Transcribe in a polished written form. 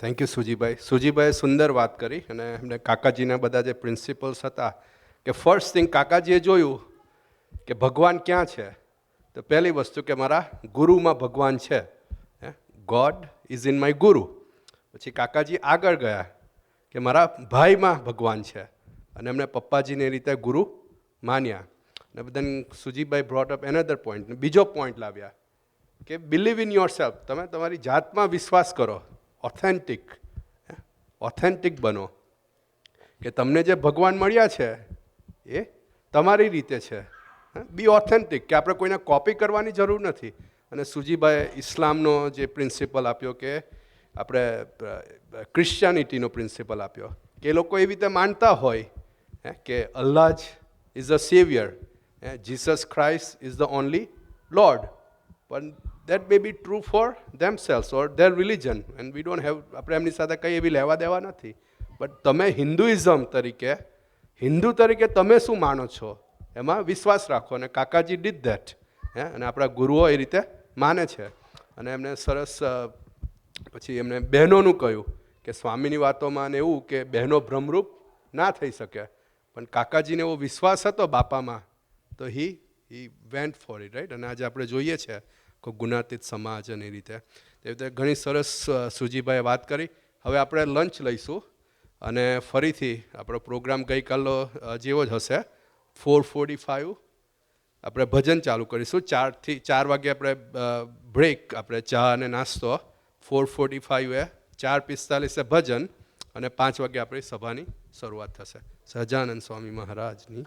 Thank you સુજીભાઈ. સુજીભાઈએ સુંદર વાત કરી અને એમને કાકાજીના બધા જે પ્રિન્સિપલ્સ હતા કે ફર્સ્ટ થિંગ કાકાજીએ જોયું કે ભગવાન ક્યાં છે, તો પહેલી વસ્તુ કે મારા ગુરુમાં ભગવાન છે. ગોડ ઇઝ ઇન માય ગુરુ. પછી કાકાજી આગળ ગયા કે મારા ભાઈમાં ભગવાન છે અને એમને પપ્પાજીને એ રીતે ગુરુ માન્યા. અને બધાને સુજીભાઈ બ્રોટ અપ એનધર પોઈન્ટ, બીજો પોઈન્ટ લાવ્યા કે બિલીવ ઇન યોર સેલ્ફ. તમે તમારી જાતમાં વિશ્વાસ કરો, ઓથેન્ટિક બનો કે તમને જે ભગવાન મળ્યા છે એ તમારી રીતે છે. બી ઓથેન્ટિક, કે આપણે કોઈને કોપી કરવાની જરૂર નથી. અને સુજીભાઈએ ઇસ્લામનો જે પ્રિન્સિપલ આપ્યો કે આપણે ક્રિશ્ચિયાનિટીનો પ્રિન્સિપલ આપ્યો કે એ લોકો એવી રીતે માનતા હોય કે અલ્લાહ જ is a saviour, Jesus Christ is the only lord, પણ that may be true for themselves or their religion and we don't have, આપણે એમની સાથે કંઈ એવી લેવા દેવા નથી. બટ તમે હિન્દુઇઝમ તરીકે, હિન્દુ તરીકે તમે શું માનો છો એમાં વિશ્વાસ રાખો. અને કાકાજી ડીડ ધેટ. અને આપણા ગુરુઓ એ રીતે માને છે. અને એમને સરસ પછી એમને બહેનોનું કહ્યું કે સ્વામીની વાતોમાં ને એવું કે બહેનો ભ્રમરૂપ ના થઈ શકે, પણ કાકાજીને એવો વિશ્વાસ હતો બાપામાં, તો he went for it, right. અને આજે આપણે જોઈએ છે ગુણાતીત સમાજ અને એ રીતે ઘણી સરસ સુજીભાઈએ વાત કરી. હવે આપણે લંચ લઈશું અને ફરીથી આપણો પ્રોગ્રામ ગઈકાલનો જેવો જ હશે. 4:45 આપણે ભજન ચાલુ કરીશું. 4 વાગે આપણે બ્રેક, આપણે ચા અને નાસ્તો. 4:45 4:45 ભજન અને 5 વાગે આપણી સભાની શરૂઆત થશે. સહજાનંદ સ્વામી મહારાજની